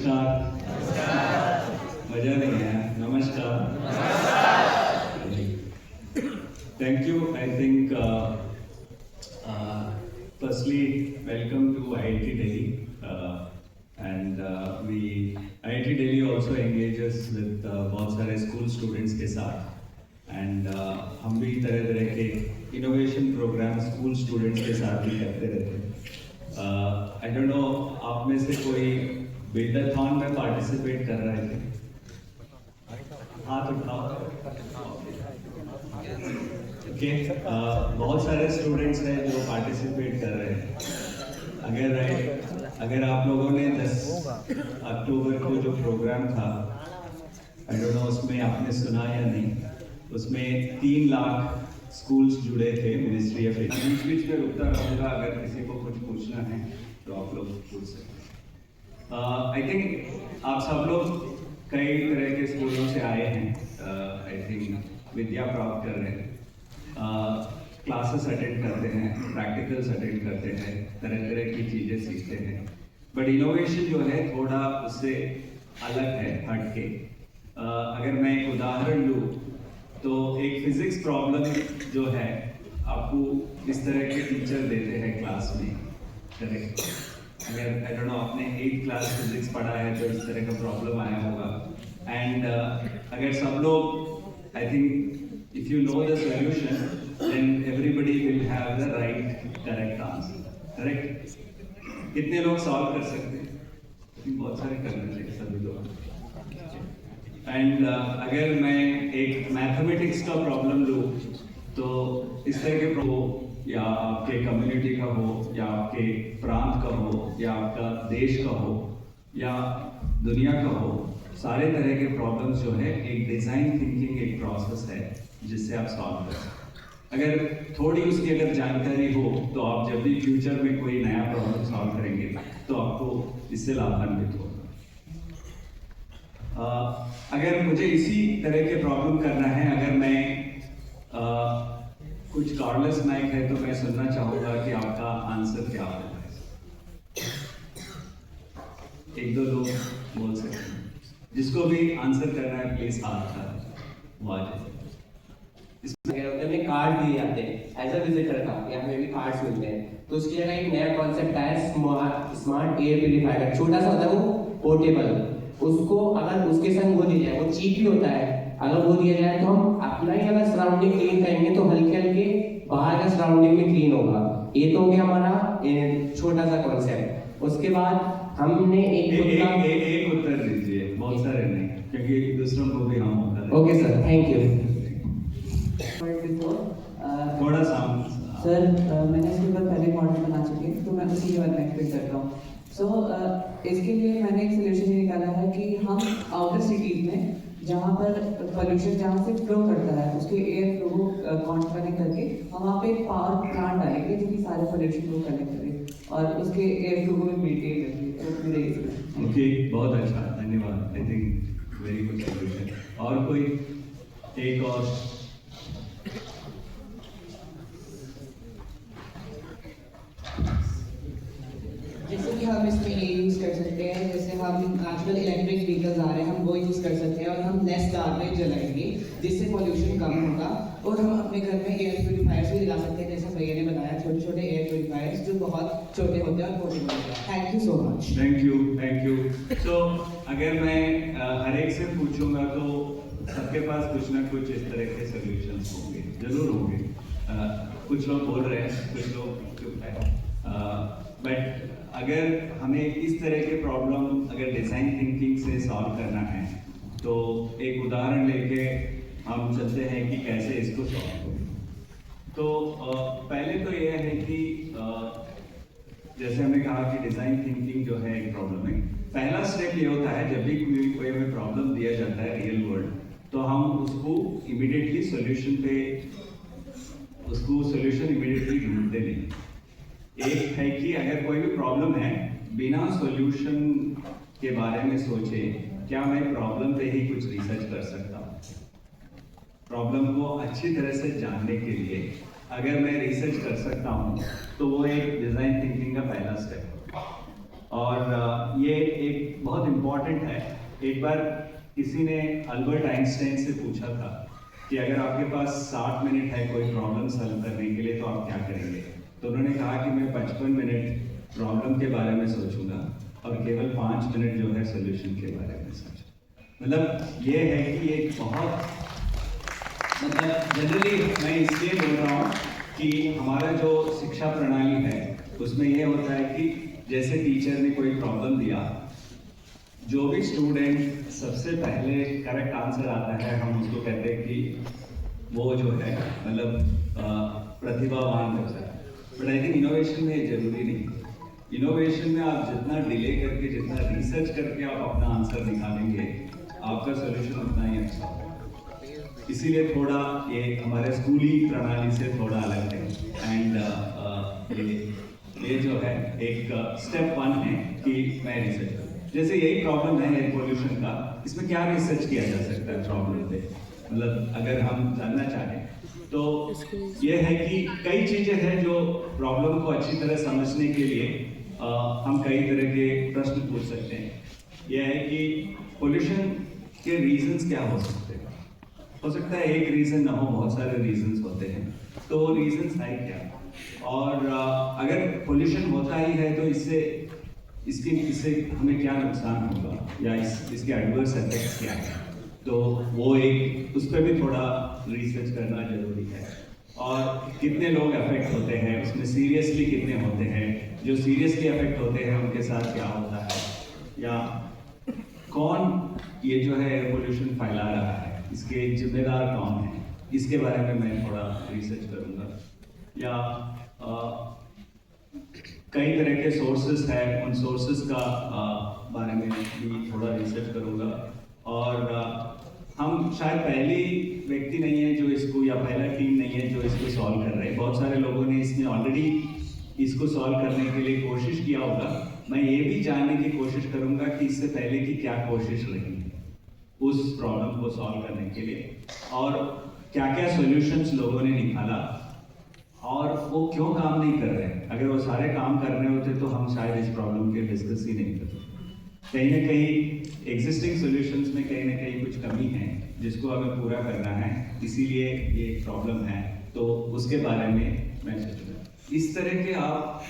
नमस्कार। मजा नहीं है, नमस्कार। Thank you. I think firstly, welcome to IIT Delhi. And IIT Delhi also engages with बहुत सारे स्कूल स्टूडेंट्स के साथ एंड हम भी तरह तरह के इनोवेशन प्रोग्राम स्कूल स्टूडेंट्स के साथ भी करते रहते हैं। आई डोंट नो आप में से कोई बिल्डरथॉन में पार्टिसिपेट कर रहे थे? हाथ उठाओ। ओके, बहुत सारे स्टूडेंट्स हैं जो पार्टिसिपेट कर रहे हैं। अगर आप लोगों ने 10 अक्टूबर को जो प्रोग्राम था, आई डोंट नो उसमें आपने सुना या नहीं, उसमें 3 लाख स्कूल्स जुड़े थे मिनिस्ट्री ऑफ एजुकेशन। बीच में रुकता रहूँगा, अगर किसी को कुछ पूछना है तो आप लोग पूछ सकते हैं। आई थिंक आप सब लोग कई तरह के स्कूलों से आए हैं, आई थिंक विद्या प्राप्त कर रहे हैं, क्लासेस अटेंड करते हैं, प्रैक्टिकल्स अटेंड करते हैं, तरह तरह की चीज़ें सीखते हैं। बट इनोवेशन जो है थोड़ा उससे अलग है, हट के। अगर मैं एक उदाहरण लूँ तो एक फिजिक्स प्रॉब्लम जो है आपको इस तरह के टीचर देते हैं क्लास में, करेक्ट? अगर आई डोंट नो आपने 8th क्लास फिजिक्स पढ़ा है तो इस तरह का प्रॉब्लम आया होगा। एंड अगर सब लोग, I think if you know the solution, then everybody will have the correct answer, correct? कितने लोग सॉल्व कर सकते हैं? बहुत सारे करने चाहिए सभी लोग। एंड अगर मैं एक मैथमेटिक्स का प्रॉब्लम लूँ तो इस तरह के हो, या आपके कम्युनिटी का हो, या आपके प्रांत का हो, या आपका देश का हो, या दुनिया का हो, सारे तरह के प्रॉब्लम्स जो है एक डिज़ाइन थिंकिंग एक प्रोसेस है जिससे आप सॉल्व कर सकते हैं। अगर थोड़ी उसकी अगर जानकारी हो तो आप जब भी फ्यूचर में कोई नया प्रॉब्लम सॉल्व करेंगे तो आपको इससे लाभान्वित होगा। अगर मुझे इसी तरह के प्रॉब्लम करना है, अगर मैं कुछ कार्डलेस माइक है तो मैं सुनना चाहूँगा कि आपका आंसर क्या होगा। 1-2 लोग बोल सकते हैं। जिसको भी आंसर करना है प्लीज हाथ उठाएं। वाह, में कार्ड दिए जाते हैं एज अ विजिटर का, या हमें भी कार्ड्स मिलते हैं, तो उसकी जगह एक नया कॉन्सेप्ट आया स्मार्ट एयर प्यूरिफायर। छोटा सा होता है वो, पोर्टेबल। उसको अगर उसके संग वो दिया जाए, वो चीप भी होता है, अगर वो दिया जाए तो हम अपना ही अगर सराउंडिंग क्लीन करेंगे तो हल्के हल्के बाहर का सराउंडिंग में क्लीन होगा। ये तो हो गया हमारा छोटा सा कॉन्सेप्ट। उसके बाद हमने एक उत्तर दीजिए, बहुत सारे नहीं, क्योंकि दूसरों को भी हम होता है। Okay sir, thank you. थोड़ा साउंड सर, मैंने इसके ऊपर पहले मॉडल बना चुके हैं तो मैं उसी के बारे में एक्सप्लेन करता हूँ। सो इसके लिए मैंने एक सोल्यूशन ये निकाला है कि हम आउटर सिटीज में जहाँ पर पोल्यूशन जहाँ से फ्लो करता है उसके एयर फ्लो को कनेक्ट करके हम वहाँ पे एक पावर प्लांट डालेंगे जो कि सारे पोल्यूशन को कनेक्ट करे और उसके एयर फ्लो को भी मेंटेन करेंगे। तो मेरे ओके, बहुत अच्छा, धन्यवाद। I think very good solution. और कोई एक और? जैसे कि हम इसमें ये यूज़ कर सकते हैं, जैसे हम आजकल इलेक्ट्रिक व्हीकल्स आ रहे हैं, हम वो यूज़ कर सकते हैं और हम लेस कार्बन जलाएंगे जिससे पॉल्यूशन कम होगा। और हम अपने घर में एयर प्यूरिफायर्स भी लगा सकते हैं, जैसे भैया ने बताया, छोटे छोटे एयर प्यूरिफायर्स जो बहुत छोटे होते हैं और पोर्टेबल होते हैं। Thank you so much. Thank you. तो अगर मैं हर एक से पूछूंगा तो सबके पास कुछ ना कुछ इस तरह के सोल्यूशंस होंगे, जरूर होंगे। कुछ लोग बोल रहे हैं, कुछ लोग चुप है। बट अगर हमें इस तरह के प्रॉब्लम अगर डिज़ाइन थिंकिंग से सॉल्व करना है तो एक उदाहरण लेके हम चलते हैं कि कैसे इसको सॉल्व करें। तो पहले तो यह है कि जैसे हमने कहा कि डिज़ाइन थिंकिंग जो है एक प्रॉब्लम है। पहला स्टेप ये होता है, जब भी कोई हमें प्रॉब्लम दिया जाता है रियल वर्ल्ड, तो हम उसको इमीडिएटली सोल्यूशन इमीडिएटली ढूंढते नहीं। एक है कि अगर कोई भी प्रॉब्लम है, बिना सॉल्यूशन के बारे में सोचे क्या मैं प्रॉब्लम पे ही कुछ रिसर्च कर सकता हूँ। प्रॉब्लम को अच्छी तरह से जानने के लिए अगर मैं रिसर्च कर सकता हूँ तो वो एक डिज़ाइन थिंकिंग का पहला स्टेप है। और ये एक बहुत इम्पॉर्टेंट है। एक बार किसी ने अल्बर्ट आइंस्टाइन से पूछा था कि अगर आपके पास 60 मिनट है कोई प्रॉब्लम सॉल्व करने के लिए तो आप क्या करेंगे। तो उन्होंने कहा कि मैं 55 मिनट प्रॉब्लम के बारे में सोचूंगा और केवल 5 मिनट जो है सोल्यूशन के बारे में सोचूंगा। मतलब ये है कि एक बहुत जनरली मैं इसलिए बोल रहा हूँ कि हमारा जो शिक्षा प्रणाली है उसमें ये होता है कि जैसे टीचर ने कोई प्रॉब्लम दिया, जो भी स्टूडेंट सबसे पहले करेक्ट आंसर आता है हम उसको कहते हैं कि वो जो है मतलब प्रतिभावान बच्चा है। बट आई थिंक इनोवेशन में ये जरूरी नहीं। इनोवेशन में आप जितना डिले करके, जितना रिसर्च करके आप अपना आंसर निकालेंगे, आपका सोल्यूशन उतना ही अच्छा होगा। इसीलिए थोड़ा ये हमारे स्कूली प्रणाली से थोड़ा अलग है। एंड ये जो है एक स्टेप 1 है कि मैं रिसर्च करूँ। जैसे यही प्रॉब्लम है एयर पोल्यूशन का, इसमें क्या रिसर्च किया जा सकता है प्रॉब्लम पे, मतलब अगर हम जानना चाहें तो ये है कि कई चीजें हैं जो प्रॉब्लम को अच्छी तरह समझने के लिए हम कई तरह के प्रश्न पूछ सकते हैं। यह है कि पोल्यूशन के रीजंस क्या हो सकते हैं। हो सकता है एक रीजन ना हो, बहुत सारे रीजंस होते हैं, तो वो रीजंस है क्या। और अगर पोल्यूशन होता ही है तो इससे हमें क्या नुकसान होगा या इसके एडवर्स इफेक्ट्स क्या है, तो वो एक उस पर भी थोड़ा रिसर्च करना जरूरी है। और कितने लोग अफेक्ट होते हैं, उसमें सीरियसली कितने होते हैं, जो सीरियसली अफेक्ट होते हैं उनके साथ क्या होता है, या कौन ये जो है एयर पोल्यूशन फैला रहा है, इसके जिम्मेदार कौन है, इसके बारे में मैं थोड़ा रिसर्च करूँगा। या कई तरह के सोर्सेस हैं, उन सोर्सेस का बारे में भी थोड़ा रिसर्च करूँगा। और हम शायद पहली व्यक्ति नहीं है जो इसको, या पहला टीम नहीं है जो इसको सॉल्व कर रहे हैं। बहुत सारे लोगों ने इसमें ऑलरेडी इसको सॉल्व करने के लिए कोशिश किया होगा। मैं ये भी जानने की कोशिश करूँगा कि इससे पहले की क्या कोशिश रही है उस प्रॉब्लम को सॉल्व करने के लिए, और क्या क्या सॉल्यूशंस लोगों ने निकाला और वो क्यों काम नहीं कर रहे हैं। अगर वो सारे काम कर रहे होते तो हम शायद इस प्रॉब्लम के डिस्कस ही नहीं करते। कहीं ना कहीं एग्जिस्टिंग सॉल्यूशंस में कहीं ना कहीं कुछ कमी है जिसको हमें पूरा करना है, इसीलिए ये प्रॉब्लम है, तो उसके बारे में मैं सोचूंगा। इस तरह के आप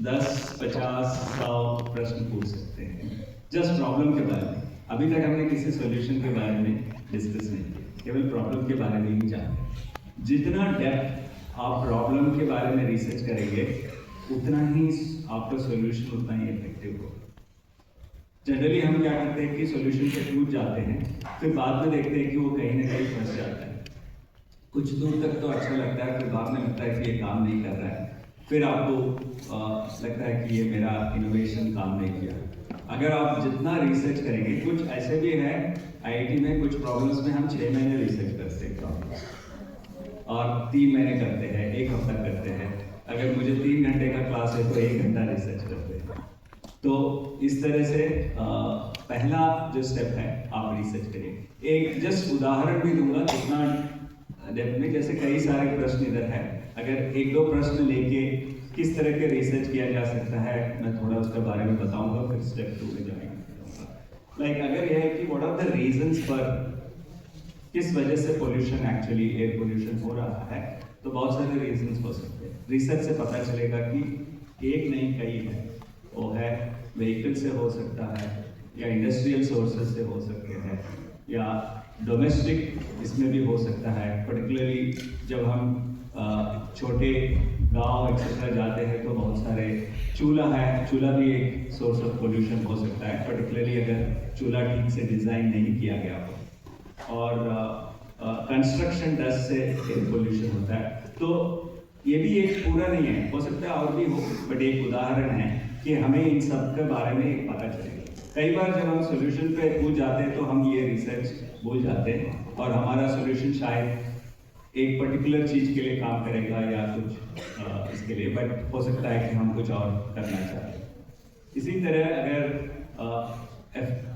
10, 50, 100 प्रश्न पूछ सकते हैं जस्ट प्रॉब्लम के बारे में। अभी तक हमने किसी सॉल्यूशन के बारे में डिस्कस नहीं किया, केवल प्रॉब्लम के बारे में ही जाने। जितना डेप्थ आप प्रॉब्लम के बारे में रिसर्च करेंगे उतना ही आपका सॉल्यूशन उतना ही इफेक्टिव होगा। जनरली हम क्या करते हैं कि सॉल्यूशन पे टूट जाते हैं, फिर बाद में देखते हैं कि वो कहीं ना कहीं फंस जाता है। कुछ दूर तक तो अच्छा लगता है, फिर बाद में लगता है कि ये काम नहीं कर रहा है, फिर आपको लगता है कि ये मेरा इनोवेशन काम नहीं किया। अगर आप जितना रिसर्च करेंगे, कुछ ऐसे भी है आईआईटी में कुछ प्रॉब्लम्स में हम 6 महीने रिसर्च करते हैं प्रॉब्लम्स, और 3 महीने करते हैं, 1 हफ्ता करते हैं। अगर मुझे 3 घंटे का क्लास है तो 1 घंटा रिसर्च करते हैं। तो इस तरह से पहला जो स्टेप है आप रिसर्च करिए। एक जस्ट उदाहरण भी दूंगा कितना डेप्थ में, जैसे कई सारे प्रश्न इधर है, अगर 1-2 प्रश्न लेके किस तरह के रिसर्च किया जा सकता है मैं थोड़ा उसके बारे में बताऊंगा, फिर स्टेप 2 में जाएंगे। लाइक अगर यह है कि व्हाट आर द रीजंस पर किस वजह से पोल्यूशन एक्चुअली एयर पोल्यूशन हो रहा है, तो बहुत सारे रीजंस हो सकते हैं। रिसर्च से पता चलेगा कि एक नहीं कई है, वो है व्हीकल से हो सकता है, या इंडस्ट्रियल सोर्सेज से हो सकते हैं, या डोमेस्टिक इसमें भी हो सकता है। पर्टिकुलरली जब हम छोटे गांव एक्सेट्रा जाते हैं तो बहुत सारे चूल्हा है, चूल्हा भी एक सोर्स ऑफ पोल्यूशन हो सकता है, पर्टिकुलरली अगर चूल्हा ठीक से डिज़ाइन नहीं किया गया हो। और कंस्ट्रक्शन डस्ट से एयर पोल्यूशन होता है। तो ये भी एक पूरा नहीं है, हो सकता है और भी हो, बट एक उदाहरण है कि हमें इन सब के बारे में एक पता चलेगा। कई बार जब हम सोल्यूशन पे पूछ जाते हैं तो हम ये रिसर्च भूल जाते हैं और हमारा सोल्यूशन शायद एक पर्टिकुलर चीज के लिए काम करेगा या कुछ इसके लिए, बट हो सकता है कि हम कुछ और करना चाहें। इसी तरह अगर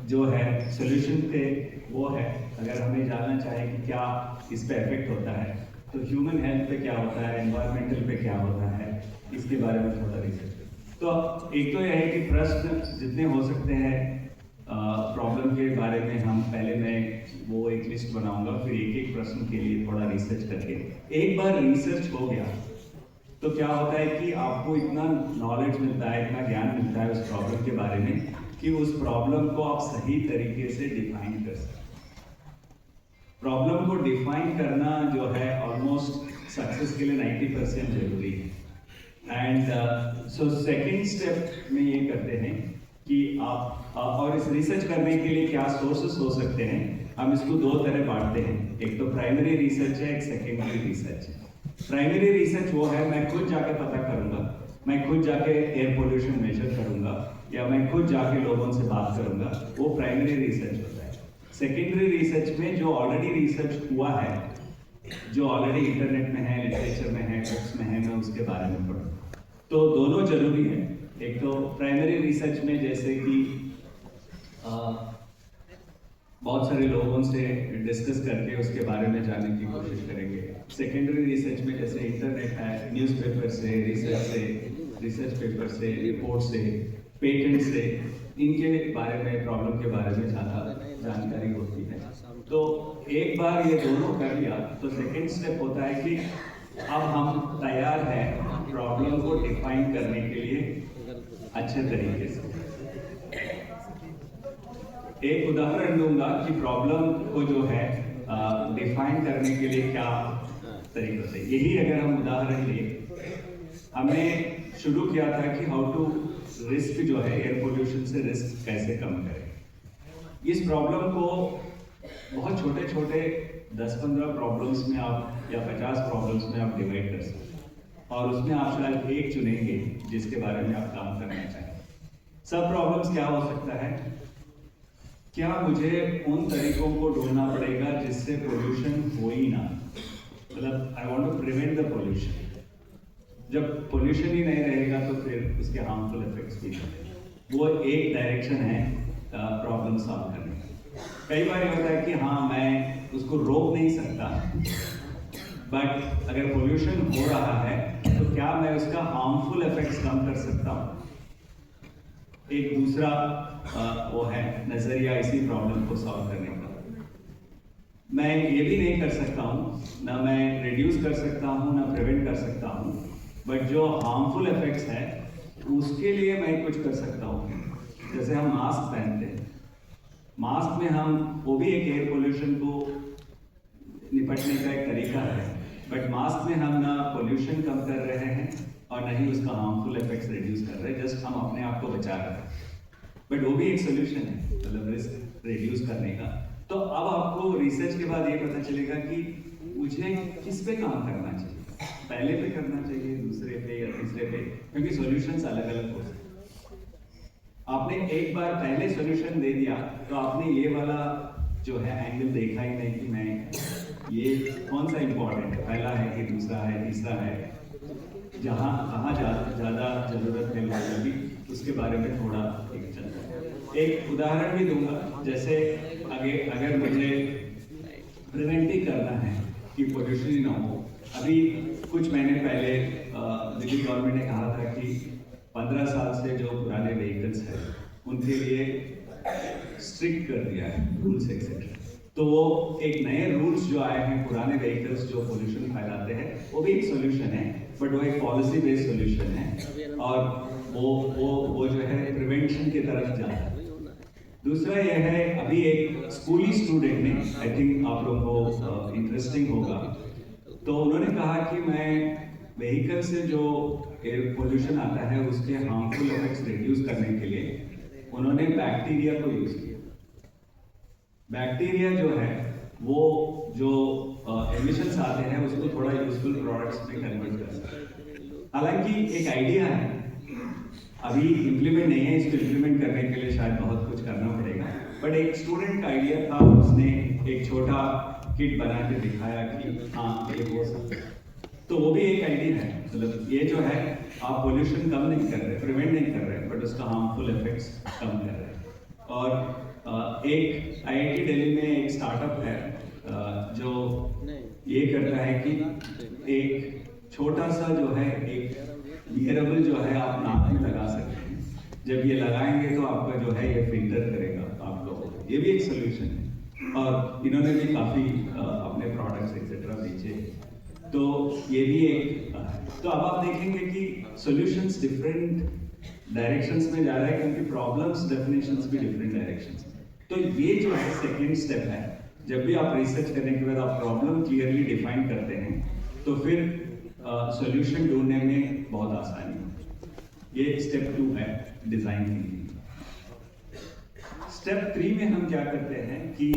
जो है सोल्यूशन पे वो है, अगर हमें जानना चाहे कि क्या इस पे इफेक्ट होता है, तो ह्यूमन हेल्थ पे क्या होता है, एनवायरमेंटल पे क्या होता है, इसके बारे में थोड़ा रिसर्च करें। तो एक तो यह है कि प्रश्न जितने हो सकते हैं प्रॉब्लम के बारे में हम पहले मैं वो एक लिस्ट बनाऊंगा, फिर एक एक प्रश्न के लिए थोड़ा रिसर्च करके एक बार रिसर्च हो गया तो क्या होता है कि आपको इतना नॉलेज मिलता है, इतना ज्ञान मिलता है उस प्रॉब्लम के बारे में कि उस प्रॉब्लम को आप सही तरीके से डिफाइन कर सकते। प्रॉब्लम को डिफाइन करना जो है ऑलमोस्ट सक्सेस के लिए 90% जरूरी है। एंड सो सेकेंड स्टेप में ये करते हैं कि आप और इस रिसर्च करने के लिए क्या सोर्सेस हो सकते हैं, हम इसको दो तरह बांटते हैं। एक तो प्राइमरी रिसर्च है, एक सेकेंडरी रिसर्च है। प्राइमरी रिसर्च वो है मैं खुद जाके पता करूंगा, मैं खुद जाके एयर पोल्यूशन मेजर करूंगा या मैं खुद जाके लोगों से बात करूंगा, वो प्राइमरी रिसर्च होता है। सेकेंडरी रिसर्च में जो ऑलरेडी रिसर्च हुआ है, जो ऑलरेडी इंटरनेट में है, लिटरेचर में है, बुक्स में है, मैं उसके बारे में पढ़ूँ। तो दोनों जरूरी है। एक तो प्राइमरी रिसर्च में जैसे कि बहुत सारे लोगों से डिस्कस करके उसके बारे में जानने की कोशिश करेंगे। सेकेंडरी रिसर्च में जैसे इंटरनेट है, न्यूज़पेपर से, रिसर्च पेपर से, रिपोर्ट से, पेटेंट से, इनके बारे में, प्रॉब्लम के बारे में ज़्यादा जानकारी होती है। तो एक बार ये दोनों कर लिया तो सेकेंड स्टेप होता है कि अब हम तैयार हैं प्रॉब्लम को डिफाइन करने के लिए अच्छे तरीके से। एक उदाहरण दूंगा कि प्रॉब्लम को जो है डिफाइन करने के लिए क्या तरीके से। यही अगर हम उदाहरण लें, हमने शुरू किया था कि हाउ टू रिस्क जो है एयर पोल्यूशन से रिस्क कैसे कम करें। इस प्रॉब्लम को बहुत छोटे छोटे 10-15 प्रॉब्लम्स में आप या 50 प्रॉब्लम्स में आप डिवाइड कर सकते हैं और उसमें आप शायद एक चुनेंगे जिसके बारे में आप काम करना चाहें। सब प्रॉब्लम्स क्या हो सकता है, क्या मुझे उन तरीकों को ढूंढना पड़ेगा जिससे पोल्यूशन हो ही ना, मतलब I want to prevent the pollution. जब पोल्यूशन ही नहीं रहेगा तो फिर उसके हार्मफुल इफेक्ट्स भी नहीं। वो एक डायरेक्शन है प्रॉब्लम सॉल्व करने का। कई बार ये होता है कि हाँ मैं उसको रोक नहीं सकता, बट अगर पोल्यूशन हो रहा है तो क्या मैं उसका हार्मफुल इफेक्ट्स कम कर सकता हूँ। एक दूसरा वो है नजरिया इसी प्रॉब्लम को सॉल्व करने का। मैं ये भी नहीं कर सकता हूँ, ना मैं रिड्यूस कर सकता हूँ, ना प्रिवेंट कर सकता हूँ, बट जो हार्मफुल इफेक्ट्स है उसके लिए मैं कुछ कर सकता हूँ। जैसे हम मास्क पहनते हैं, मास्क में हम, वो भी एक एयर पोल्यूशन को निपटने का एक तरीका है, बट मास्क में हम ना पोल्यूशन कम कर रहे हैं और ना ही उसका हार्मफुल इफेक्ट्स रिड्यूस कर रहे हैं, जस्ट हम अपने आप को बचा रहे हैं। बट वो भी एक सोल्यूशन है, मतलब रिस्क रिड्यूस करने का। तो अब आपको रिसर्च के बाद ये पता चलेगा कि मुझे किस पे काम करना चाहिए, पहले पे करना चाहिए, दूसरे पे या तीसरे पे, क्योंकि सॉल्यूशंस अलग अलग हो सकते हैं। आपने एक बार पहले सॉल्यूशन दे दिया तो आपने ये वाला जो है एंगल देखा ही नहीं कि मैं ये कौन सा इंपॉर्टेंट है, पहला है कि दूसरा है, तीसरा है, कहाँ ज़्यादा जरूरत है लोगों की, उसके बारे में थोड़ा एक चलता है। एक उदाहरण भी दूंगा, जैसे अगर मुझे प्रिवेंट ही करना है कि पोल्यूशन ही ना हो। अभी कुछ महीने पहले दिल्ली गवर्नमेंट ने कहा था कि 15 साल से जो पुराने व्हीकल्स हैं उनके लिए स्ट्रिक्ट कर दिया है रूल्स एक्सेट्रा। तो वो एक नए रूल्स जो आए हैं, पुराने व्हीकल्स जो पोल्यूशन फैलाते हैं, वो भी एक सोल्यूशन है, बट वो एक पॉलिसी बेस्ड सोल्यूशन है और वो जो है प्रिवेंशन की तरफ जाता है। दूसरा यह है, अभी एक स्कूली स्टूडेंट ने, आई थिंक आप लोगों को इंटरेस्टिंग होगा, तो उन्होंने कहा कि मैं व्हीकल से जो एयर पोल्यूशन आता है उसके हार्मफुल इफेक्ट्स रिड्यूस करने के लिए उन्होंने बैक्टीरिया को यूज किया। बैक्टीरिया जो है वो जो एमिशंस आते हैं उसको थोड़ा यूजफुल प्रोडक्ट्स में कन्वर्ट कर सकते हैं। हालांकि एक आइडिया है, अभी इम्प्लीमेंट नहीं है, इसको इम्प्लीमेंट करने के लिए शायद बहुत कुछ करना पड़ेगा, बट एक स्टूडेंट का आइडिया था, उसने एक छोटा किट बना के दिखाया कि हाँ ये हो सकता है। तो वो भी एक आइडिया है, मतलब ये जो है आप पोल्यूशन कम नहीं कर रहे, प्रिवेंट नहीं कर रहे, बट उसका हार्मफुल इफेक्ट्स कम कर रहे हैं। और एक IIT दिल्ली में एक स्टार्टअप है जो ये करता है कि एक छोटा सा जो है एक वियरेबल जो है आप नाक में लगा सकते हैं, जब ये लगाएंगे तो आपका जो है ये फिल्टर करेगा आप लोगों को, ये भी एक सोल्यूशन है। और इन्होंने भी काफ़ी अपने प्रोडक्ट्स एक्सेट्रा बेचे, तो ये भी एक तो अब आप देखेंगे कि सॉल्यूशंस डिफरेंट डायरेक्शंस में जा रहा है, क्योंकि प्रॉब्लम्स डेफिनेशंस भी डिफरेंट डायरेक्शंस। तो ये जो है सेकेंड स्टेप है, जब भी आप रिसर्च करने के बाद आप प्रॉब्लम क्लियरली डिफाइन करते हैं तो फिर सॉल्यूशन ढूंढने में बहुत आसानी है। ये स्टेप 2 है डिजाइन थिंकिंग। स्टेप 3 में हम क्या करते हैं कि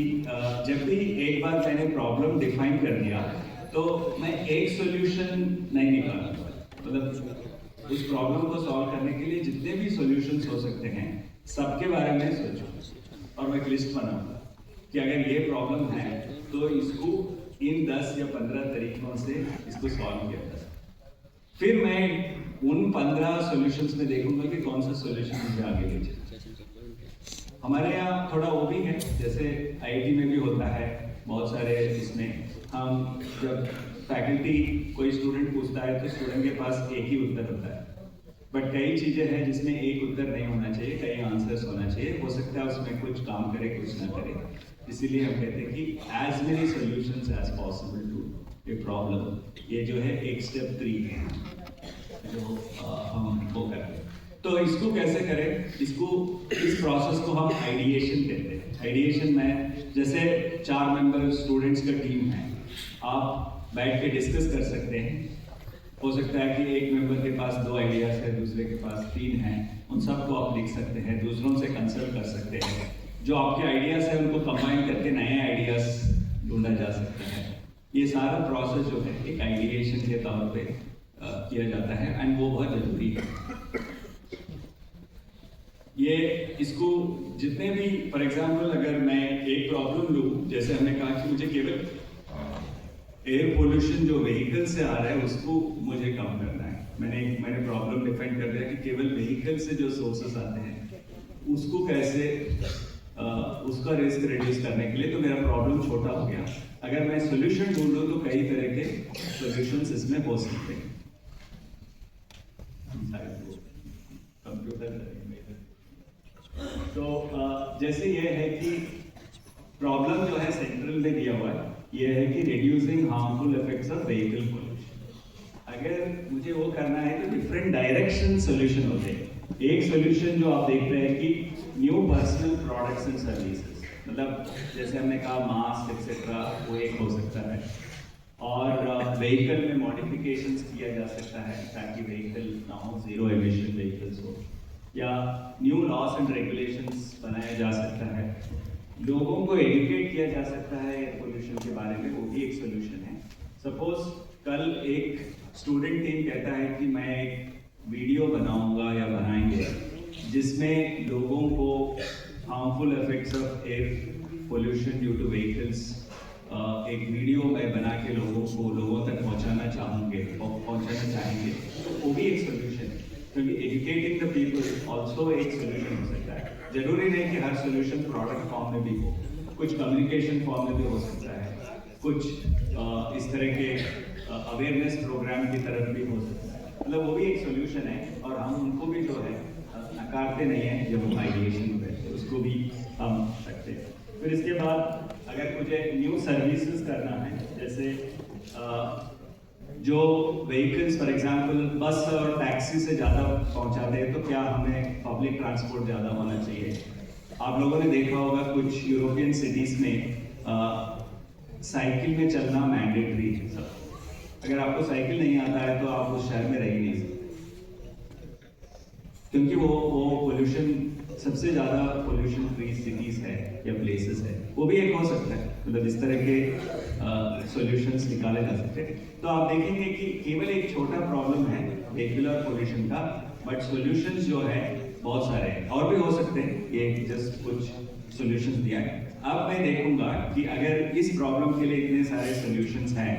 जब भी एक बार मैंने प्रॉब्लम डिफाइन कर दिया तो मैं एक सॉल्यूशन नहीं निकालूंगा, मतलब उस प्रॉब्लम को सॉल्व करने के लिए जितने भी सॉल्यूशंस हो सकते हैं सबके बारे में सोचूं और मैं एक लिस्ट बनाऊंगा कि अगर ये प्रॉब्लम है तो इसको इन 10 या 15 तरीकों से इसको सॉल्व किया जाए। फिर मैं उन 15 सॉल्यूशंस में देखूंगा कि कौन सा सॉल्यूशन मुझे आगे ले चले। हमारे यहाँ थोड़ा वो भी है, जैसे आईआईटी में भी होता है बहुत सारे, इसमें हम जब फैकल्टी कोई स्टूडेंट पूछता है तो स्टूडेंट के पास एक ही उत्तर होता है, बट कई चीजें हैं जिसमें एक उत्तर नहीं होना चाहिए, कई आंसर्स होना चाहिए, हो सकता है उसमें कुछ काम करे कुछ ना करे। इसीलिए हम कहते हैं कि as many solutions as possible to a problem, ये जो है एक स्टेप 3 है जो हम वो करते हैं। तो इसको कैसे करें, इसको इस प्रोसेस को हम आइडिएशन कहते हैं। आइडिएशन में जैसे 4 मेंबर स्टूडेंट्स का टीम है, आप बैठ के डिस्कस कर सकते हैं। हो सकता है कि एक मेंबर के पास 2 आइडियाज है, दूसरे के पास 3 हैं, उन सबको आप लिख सकते हैं, दूसरों से कंसल्ट कर सकते हैं, जो आपके आइडियाज है उनको कंबाइन करके नए आइडियाज ढूंढा जा सकता है। ये सारा प्रोसेस जो है एक आइडिएशन के तौर पे किया जाता है एंड वो बहुत जरूरी है। ये इसको जितने भी, फॉर एग्जांपल अगर मैं एक प्रॉब्लम लूँ, जैसे हमने कहा कि मुझे केवल एयर पोल्यूशन जो व्हीकल से आ रहा है उसको मुझे कम करना है। मैंने प्रॉब्लम डिफाइन कर दिया कि केवल व्हीकल से जो सोर्सेस आते हैं उसको कैसे उसका रिस्क रिड्यूस करने के लिए, तो मेरा प्रॉब्लम छोटा हो गया। अगर मैं सॉल्यूशन ढूंढूं तो कई तरह के सॉल्यूशंस इसमें हो सकते हैं। कंप्यूटर तो जैसे ये है कि प्रॉब्लम जो है सेंट्रल में दिया हुआ है, ये है कि reducing harmful effects of vehicle pollution. अगर मुझे वो करना है तो डिफरेंट डायरेक्शन सॉल्यूशन होते हैं। एक सॉल्यूशन जो आप देख रहे हैं कि new personal products and services, मतलब जैसे हमने कहा मास्क एक्सेट्रा, वो एक हो सकता है। और व्हीकल में मॉडिफिकेशंस किया जा सकता है ताकि व्हीकल ना हो, जीरो एमिशन व्हीकल्स हो, या न्यू लॉस एंड रेगुलेशंस बनाया जा सकता है। लोगों को एजुकेट किया जा सकता है एयर पोल्यूशन के बारे में, वो भी एक सोल्यूशन है। सपोज कल एक स्टूडेंट टीम कहता है कि मैं एक वीडियो बनाऊंगा या बनाएंगे जिसमें लोगों को harmful effects of air pollution due two vehicles एक वीडियो में बना के लोगों तक पहुंचाना चाहेंगे, तो वो भी एक सोल्यूशन है, क्योंकि एजुकेटिंग द पीपल ऑल्सो एक सोल्यूशन हो सकता है। जरूरी नहीं कि हर सोल्यूशन प्रोडक्ट फॉर्म में भी हो, कुछ कम्युनिकेशन फॉर्म में भी हो सकता है, कुछ इस तरह के अवेयरनेस प्रोग्राम की तरफ भी हो सकता है, मतलब वो भी एक सोल्यूशन है। और हम उनको भी जो है नकारते नहीं है, जब हम आइडिएशन करते हैं उसको भी हम सकते हैं। फिर इसके बाद अगर मुझे न्यू सर्विसेज करना है, जैसे जो व्हीकल्स फॉर एग्जांपल बस और टैक्सी से ज़्यादा पहुंचाते हैं, तो क्या हमें पब्लिक ट्रांसपोर्ट ज़्यादा होना चाहिए। आप लोगों ने देखा होगा कुछ यूरोपियन सिटीज़ में साइकिल में चलना मैंडेटरी है सब। अगर आपको साइकिल नहीं आता है तो आप उस शहर में रह ही नहीं सकते, क्योंकि वो पोल्यूशन सबसे ज़्यादा पोल्यूशन फ्री सिटीज़ है या प्लेसेस है। वो भी एक हो सकता है, मतलब इस तरह के सॉल्यूशंस निकाले जा सकते हैं। तो आप देखेंगे कि केवल एक छोटा प्रॉब्लम है वेहिकुलर पोल्यूशन का, बट सॉल्यूशंस जो है बहुत सारे हैं और भी हो सकते हैं। ये जस्ट कुछ सॉल्यूशंस दिया है। अब मैं देखूंगा कि अगर इस प्रॉब्लम के लिए इतने सारे सॉल्यूशंस हैं,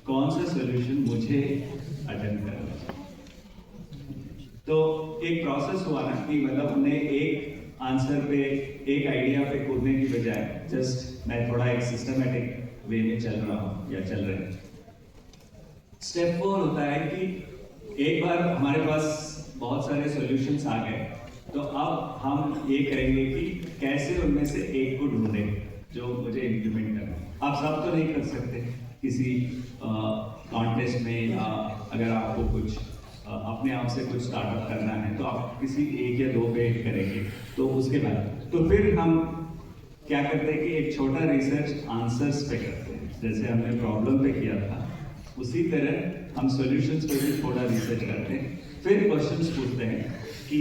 कौन सा सॉल्यूशन मुझे अटेंड करना चाहिए। तो एक प्रोसेस हुआ ना कि मतलब हमने एक आंसर पे, एक आइडिया पे कूदने की बजाय जस्ट मैं थोड़ा एक सिस्टमेटिक वे में चल रहा हूँ या चल रहे हैं। स्टेप 4 होता है कि एक बार हमारे पास बहुत सारे सॉल्यूशंस आ गए, तो अब हम ये करेंगे कि कैसे उनमें से एक को ढूंढें जो मुझे इम्प्लीमेंट करना है। आप सब तो नहीं कर सकते किसी कॉन्टेस्ट में, या अगर आपको कुछ अपने आप से कुछ स्टार्टअप करना है तो आप किसी एक या दो पे करेंगे। तो उसके बाद तो फिर हम क्या करते हैं कि एक छोटा रिसर्च आंसर्स पे करते हैं, जैसे हमने प्रॉब्लम पे किया था उसी तरह हम सॉल्यूशंस पे भी थोड़ा रिसर्च करते हैं। फिर क्वेश्चंस पूछते हैं कि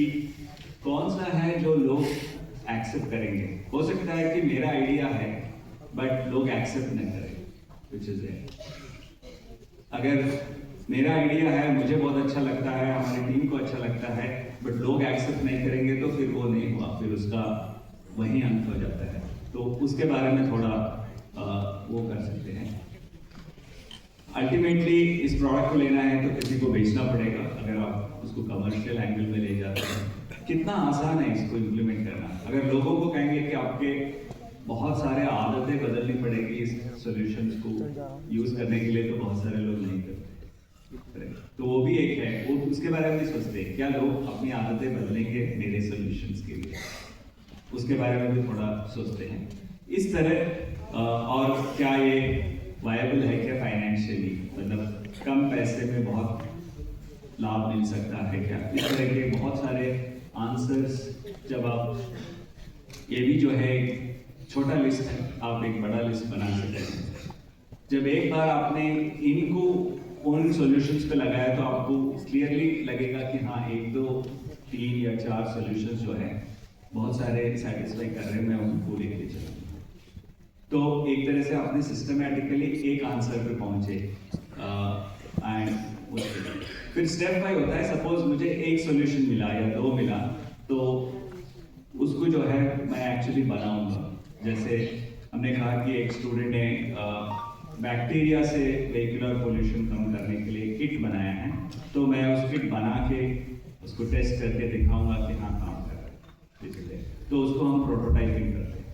कौन सा है जो लोग एक्सेप्ट करेंगे। हो सकता है कि मेरा आइडिया है बट लोग एक्सेप्ट नहीं करेंगे, विच इज इट। अगर मेरा आइडिया है, मुझे बहुत अच्छा लगता है, हमारी टीम को अच्छा लगता है, बट लोग एक्सेप्ट नहीं करेंगे तो फिर वो नहीं हुआ, फिर उसका वही अंत हो जाता है। तो उसके बारे में थोड़ा वो कर सकते हैं। अल्टीमेटली इस प्रोडक्ट को लेना है तो किसी को बेचना पड़ेगा। अगर आप उसको कमर्शियल एंगल में ले जाते हैं, कितना आसान है इसको इम्प्लीमेंट करना। अगर लोगों को कहेंगे कि आपके बहुत सारे आदतें बदलनी पड़ेगी इस सॉल्यूशंस को यूज करने के लिए, तो बहुत सारे लोग नहीं करते। तो वो भी एक है, वो उसके बारे में भी सोचते हैं क्या लोग अपनी आदतें बदलेंगे मेरे सॉल्यूशंस के लिए, उसके बारे में भी थोड़ा सोचते हैं इस तरह। और क्या ये वायबल है क्या फाइनेंशियली, मतलब कम पैसे में बहुत लाभ मिल सकता है क्या, इस तरह के बहुत सारे आंसर्स। जब आप ये भी जो है छोटा लिस्ट है, आप एक बड़ा लिस्ट बना सकते हैं। जब एक बार आपने इनको उन सॉल्यूशंस पे लगाया तो आपको क्लियरली लगेगा कि हाँ 1 2 3 या 4 सॉल्यूशंस जो है बहुत सारे सेटिस्फाई कर रहे हैं, मैं उनको लेके चलूँ। तो एक तरह से आपने सिस्टमैटिकली एक आंसर पे पहुंचे। एंड फिर स्टेप 5 होता है, सपोज मुझे एक सॉल्यूशन मिला या 2 मिला, तो उसको जो है मैं एक्चुअली बनाऊंगा। जैसे हमने कहा कि एक स्टूडेंट ने बैक्टीरिया से वेहिकुलर पोल्यूशन कम करने के लिए किट बनाया है, तो मैं उस किट बना के उसको टेस्ट करके दिखाऊंगा कि हाँ काम कर रहा है। तो उसको हम प्रोटोटाइपिंग करते हैं।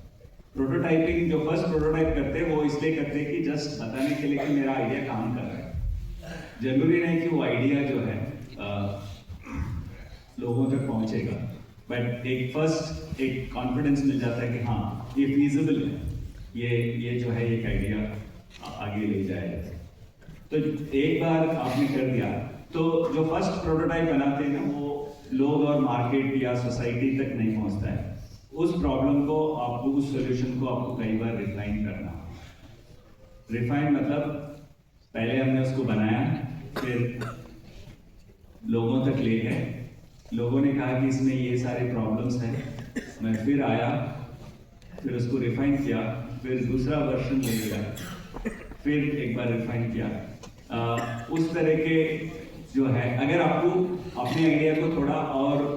प्रोटोटाइपिंग जो फर्स्ट प्रोटोटाइप करते हैं वो इसलिए करते हैं कि जस्ट बताने के लिए कि मेरा आइडिया काम कर रहा है। जरूरी नहीं कि वो आइडिया जो है लोगों तक पहुंचेगा, बट एक फर्स्ट एक कॉन्फिडेंस मिल जाता है कि हाँ ये फीजिबल है, ये जो है एक आइडिया आगे ले जाएगा। तो एक बार आपने कर दिया तो जो फर्स्ट प्रोटोटाइप बनाते हैं ना, वो लोग और मार्केट या सोसाइटी तक नहीं पहुंचता है। उस प्रॉब्लम को आपको, उस सॉल्यूशन को आपको कई बार रिफाइन करना। रिफाइन मतलब पहले हमने उसको बनाया, फिर लोगों तक ले गए, लोगों ने कहा कि इसमें ये सारे प्रॉब्लम्स हैं, मैं फिर आया, फिर उसको रिफाइन किया, फिर दूसरा वर्जन ले गया, फिर एक बार रिफाइन किया। उस तरह के जो है, अगर आपको अपने आइडिया को थोड़ा और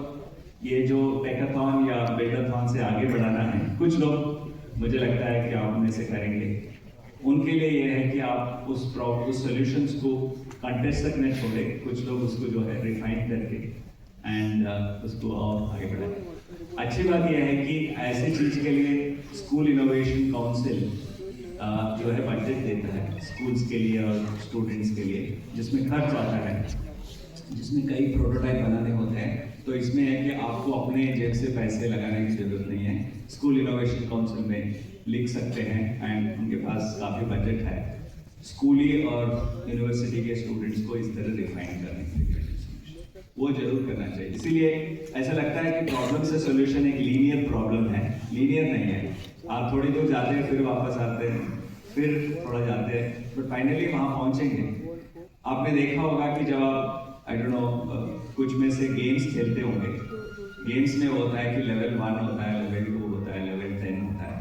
ये जो हैकाथॉन या बिल्डाथॉन से आगे बढ़ाना है, कुछ लोग मुझे लगता है कि आप में से करेंगे, उनके लिए ये है कि आप उस सॉल्यूशंस को कंटेस्ट तक न छोड़े, कुछ लोग उसको जो है रिफाइन करके एंड उसको और आगे बढ़ाएं। अच्छी बात यह है कि ऐसी चीज के लिए स्कूल इनोवेशन काउंसिल जो है बजट देता है स्कूल्स के लिए और स्टूडेंट्स के लिए, जिसमें खर्च आता है, जिसमें कई प्रोटोटाइप बनाने होते हैं। तो इसमें है कि आपको अपने जेब से पैसे लगाने की जरूरत नहीं है, स्कूल इनोवेशन काउंसिल में लिख सकते हैं एंड उनके पास काफ़ी बजट है स्कूली और यूनिवर्सिटी के स्टूडेंट्स को इस तरह रिफाइन करने के लिए। वो जरूर करना चाहिए। इसीलिए ऐसा लगता है कि प्रॉब्लम से सॉल्यूशन एक लीनियर प्रॉब्लम है, लीनियर नहीं है। आप थोड़ी दूर जाते हैं, फिर वापस आते हैं, फिर थोड़ा जाते हैं, बट फाइनली वहाँ पहुँचेंगे। आपने देखा होगा कि जब आप आई डोंट नो कुछ में से गेम्स खेलते होंगे, गेम्स में होता है कि लेवल 1 होता है, लेवल 2 होता है, लेवल 10 होता है।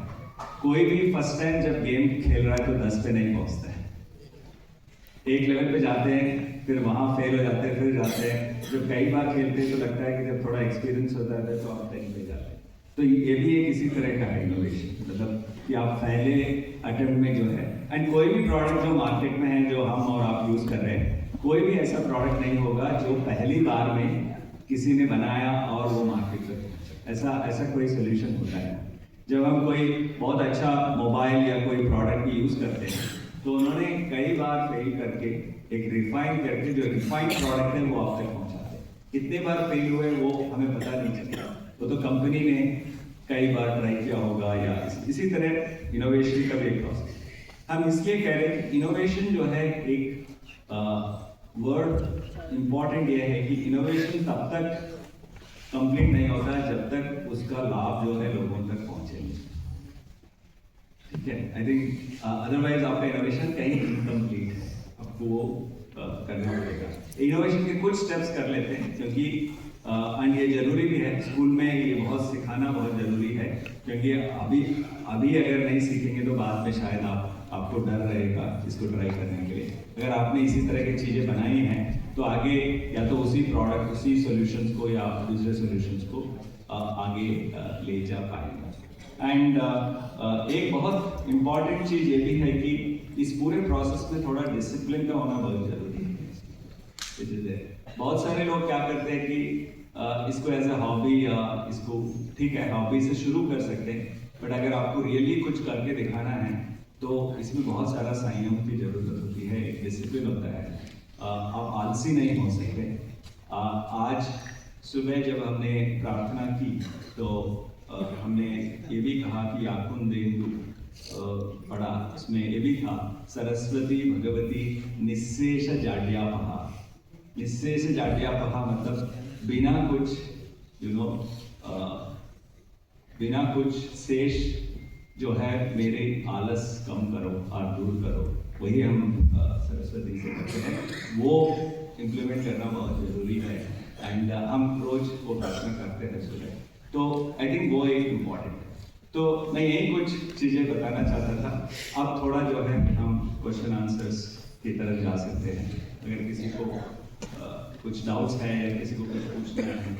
कोई भी फर्स्ट टाइम जब गेम खेल रहा है तो 10 पे नहीं पहुँचता है। एक लेवल पे जाते हैं, फिर वहाँ फेल हो जाते हैं, फिर जाते हैं। जब कई बार खेलते हैं तो लगता है कि जब थोड़ा एक्सपीरियंस होता है तो आप 10 पे जाते हैं। तो ये भी एक इसी तरह का है इनोवेशन, मतलब कि आप पहले अटेम्प्ट में जो है, एंड कोई भी प्रोडक्ट जो मार्केट में है, जो हम और आप यूज कर रहे हैं, कोई भी ऐसा प्रोडक्ट नहीं होगा जो पहली बार में किसी ने बनाया और वो मार्केट में पहुंचा। ऐसा कोई सोल्यूशन होता है। जब हम कोई बहुत अच्छा मोबाइल या कोई प्रोडक्ट यूज करते हैं तो उन्होंने कई बार फेल करके एक रिफाइन करके जो रिफाइंड प्रोडक्ट है वो आप तक पहुंचाते हैं। कितने बार फेल हुए वो हमें पता नहीं चलता, वो तो कंपनी ने कई बार ट्राई किया होगा, या इसी तरह इनोवेशन का भी एक प्रोसेस। हम इसलिए कह रहे हैं कि इनोवेशन जो है एक वर्ड इंपॉर्टेंट ये है कि इनोवेशन तब तक कंप्लीट नहीं होता जब तक उसका लाभ जो है लोगों तक पहुंचे नहीं। ठीक है, आई थिंक अदरवाइज आपका इनोवेशन कहीं इनकम्प्लीट है, आपको वो करना पड़ेगा। इनोवेशन के कुछ स्टेप्स कर लेते हैं, क्योंकि एंड ये जरूरी भी है, स्कूल में ये बहुत सिखाना बहुत जरूरी है, क्योंकि अभी अगर नहीं सीखेंगे तो बाद में शायद आपको डर रहेगा इसको ट्राई करने के लिए। अगर आपने इसी तरह की चीज़ें बनाई हैं तो आगे या तो उसी प्रोडक्ट उसी सॉल्यूशंस को या दूसरे सॉल्यूशंस को आगे ले जा पाएंगे। एंड एक बहुत इम्पॉर्टेंट चीज़ ये भी है कि इस पूरे प्रोसेस में थोड़ा डिसिप्लिन का होना बहुत जरूरी है। बहुत सारे लोग क्या करते हैं कि इसको एज ए हॉबी या इसको ठीक है हॉबी से शुरू कर सकते हैं, बट अगर आपको रियली कुछ करके दिखाना है तो इसमें बहुत सारा संयम की जरूरत होती है, एक डिसिप्लिन होता है। आप आलसी नहीं हो सकते। आज सुबह जब हमने प्रार्थना की तो हमने ये भी कहा कि आकुन देंदु पढ़ा, उसमें ये भी था सरस्वती भगवती निस्सेष जाड्यापहा। निस्सेष जाड्यापहा मतलब बिना कुछ बिना कुछ शेष जो है मेरे आलस कम करो और दूर करो, वही हम सरस्वती से करते हैं। वो इम्प्लीमेंट करना बहुत ज़रूरी है एंड हम रोज वो प्रार्थना करते हैं सुबह, तो आई थिंक वो एक इम्पॉर्टेंट है। तो मैं यही कुछ चीज़ें बताना चाहता था। अब थोड़ा जो है हम क्वेश्चन आंसर्स की तरफ जा सकते हैं। अगर किसी को कुछ डाउट्स है या किसी को कुछ पूछना है